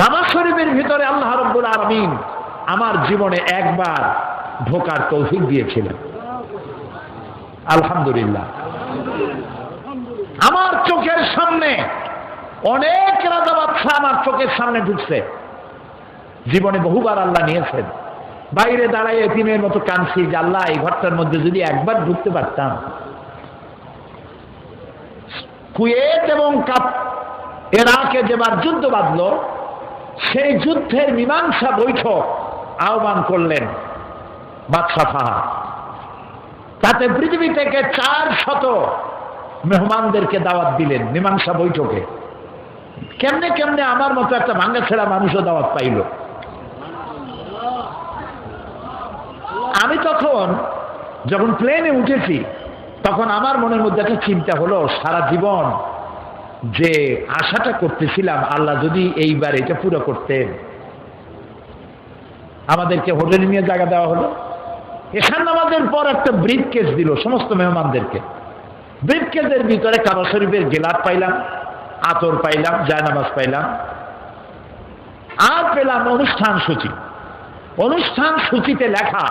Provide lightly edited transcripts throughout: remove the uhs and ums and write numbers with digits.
কাবা শরীফের ভিতরে আল্লাহ রাব্বুল আলামিন আমার জীবনে একবার ঢোকার তৌফিক দিয়েছিলেন, আলহামদুলিল্লাহ। আমার চোখের সামনে অনেক রাজা বাদশা আমার চোখের সামনে ঢুকছে, জীবনে বহুবার আল্লাহ নিয়েছেন। বাইরে দাঁড়ায় এতিমের মতো কাঁদছি যে আল্লাহ এই ঘরটার মধ্যে যদি একবার ঢুকতে পারতাম। কুয়েত এবং ইরাকে যেবার যুদ্ধ বাঁধল, সেই যুদ্ধের মীমাংসা বৈঠক আহ্বান করলেন বাদশা ফাহাদ। তাতে পৃথিবী থেকে 400 মেহমানদেরকে দাওয়াত দিলেন মীমাংসা বৈঠকে। কেমনে কেমনে আমার মতো একটা ভাঙ্গা ছেড়া মানুষও দাওয়াত পাইল। আমি তখন যখন প্লেনে উঠেছি তখন আমার মনের মধ্যে একটা চিন্তা হলো, সারা জীবন যে আশাটা করতেছিলাম আল্লাহ যদি এইবার এটা পুরো করতেন। আমাদেরকে হোটেলে নিয়ে জায়গা দেওয়া হলো, এশার নামাজের পর একটা ব্রিফকেস দিল সমস্ত মেহমানদেরকে। ব্রিফকেসের ভিতরে কাবা শরীফের গেলাপ পাইলাম, আতর পাইলাম, জায়নামাজ পাইলাম, আর পেলাম অনুষ্ঠান সূচি। অনুষ্ঠান সূচিতে লেখা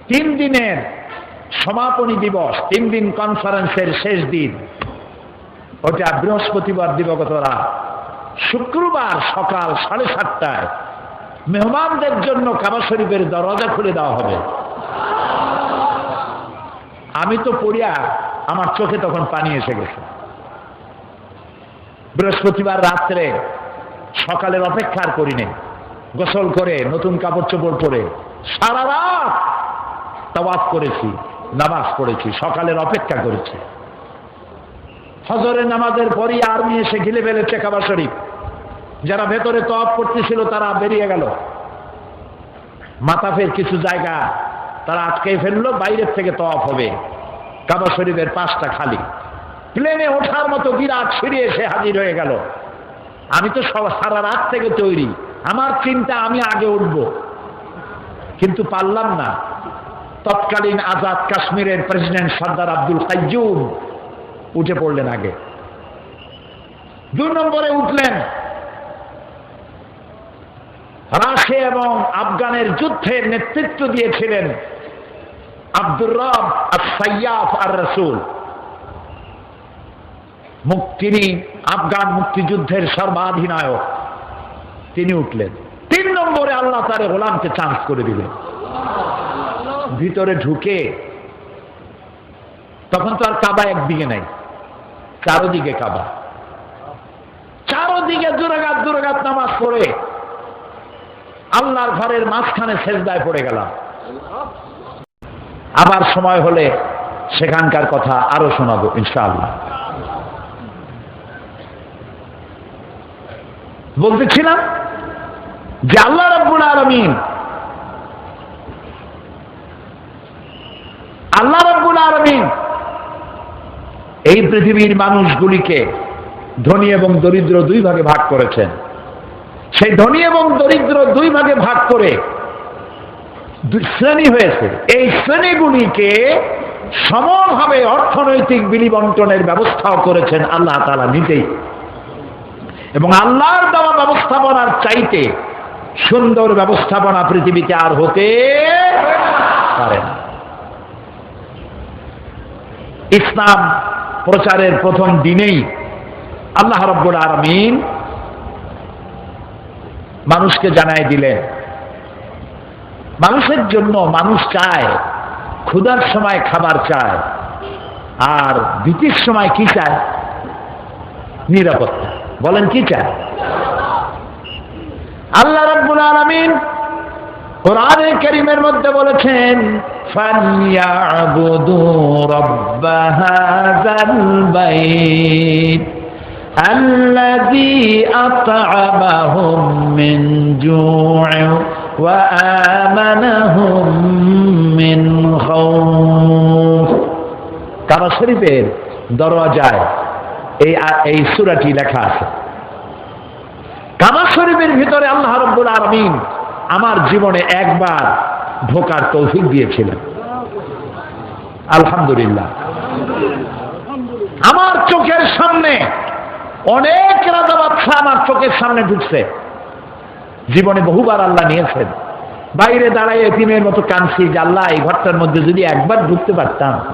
3 দিনের সমাপনী দিবস, 3 দিন কনফারেন্সের শেষ দিন, ওটা বৃহস্পতিবার দিবাগত রাত, শুক্রবার সকাল 7:30টায় মেহমানদের জন্য কাবা শরীফের দরজা খুলে দেওয়া হবে। আমি তো পড়িয়া আমার চোখে তখন পানি এসে গেছে। বৃহস্পতিবার রাত্রে সকালের অপেক্ষা আর করি নাই, গোসল করে নতুন কাপড় চোপড় পরে সারা রাত তাওয়াফ করেছি, নামাজ পড়েছি, সকালের অপেক্ষা করেছি। ফজরের নামাজের পরই আর্মি এসে ঘিরে ফেলেছে কাবা শরীফ। যারা ভেতরে তাওয়াফ করতেছিল তারা বেরিয়ে গেল। মাতাফের কিছু জায়গা তারা আটকে ফেললো, বাইরের থেকে তাওয়াফ হবে। কাবা শরীফের পাশটা খালি। প্লেনে ওঠার মতো বিরাট সিঁড়ি এসে হাজির হয়ে গেল। আমি তো সারা রাত থেকে তৈরি, আমার চিন্তা আমি আগে উঠব, কিন্তু পারলাম না। তৎকালীন আজাদ কাশ্মীরের প্রেসিডেন্ট সর্দার আব্দুল কাইয়ুম উঠে পড়লেন আগে। 2 নম্বরে উঠলেন রাশিয়া এবং আফগানের যুদ্ধের নেতৃত্ব দিয়েছিলেন আব্দুর রব আস-সাইয়াফ আর-রাসূল। তিনি আফগান মুক্তিযুদ্ধের সর্বাধিনায়ক, তিনি উঠলেন। 3 নম্বরে আল্লাহ তার গোলামকে চান্স করে দিলেন। ভিতরে ঢুকে তখন তো আর কাবা একদিকে নাই, চারদিকে কাবা। চারদিকে দুরাকাত নামাজ পড়ে আল্লাহর ঘরের মাঝখানে সেজদায় পড়ে গেলাম। আবার সময় হলে সেখানকার কথা আরো শোনাবো ইনশাআল্লাহ। বলতেছিলাম যে আল্লাহ রাব্বুল আলামিন এই পৃথিবীর মানুষগুলিকে ধনী এবং দরিদ্র 2 ভাগে ভাগ করেছেন। সেই ধনী এবং দরিদ্র 2 ভাগে ভাগ করে 2 শ্রেণী হয়েছে। এই শ্রেণীগুলিকে সমভাবে অর্থনৈতিক বিলিবন্টনের ব্যবস্থাও করেছেন আল্লাহ তাআলা নিজেই। এবং আল্লাহর দেওয়া ব্যবস্থাপনার চাইতে সুন্দর ব্যবস্থাপনা পৃথিবীতে আর হতে পারে না। ইসলাম প্রচারের প্রথম দিনেই আল্লাহ রাব্বুল আলামিন মানুষকে জানাই দিলেন, মানুষের জন্য মানুষ চায়, ক্ষুধার সময় খাবার চায়, আর ভীতির সময় কি চায়? নিরাপত্তা। বলেন কি চায়? আল্লাহ রাব্বুল আলামিন কোরআনে কারীমের মধ্যে বলেছেন, ফালইয়াবুদু রাব্ব হাযাল বাইত আল্লাযী আত'আমাহুম মিন জু'in ওয়া আমানাহুম মিন খাউফ। কাবা শরীফের দরজায় এই সূরাটি লেখা আছে। কাবা শরীফের ভিতরে আল্লাহ রাব্বুল আলামিন আমার জীবনে একবার ঢোকার তৌফিক দিয়েছিলেন, আলহামদুলিল্লাহ। আমার চোখের সামনে অনেক রাজা বাদশাহ আমার চোখের সামনে ঢুকছে, জীবনে বহুবার আল্লাহ নিয়েছেন। বাইরে দাঁড়ায় এতিমের মতো কাঁদছি যে আল্লাহ এই ঘরটার মধ্যে যদি একবার ঢুকতে পারতাম।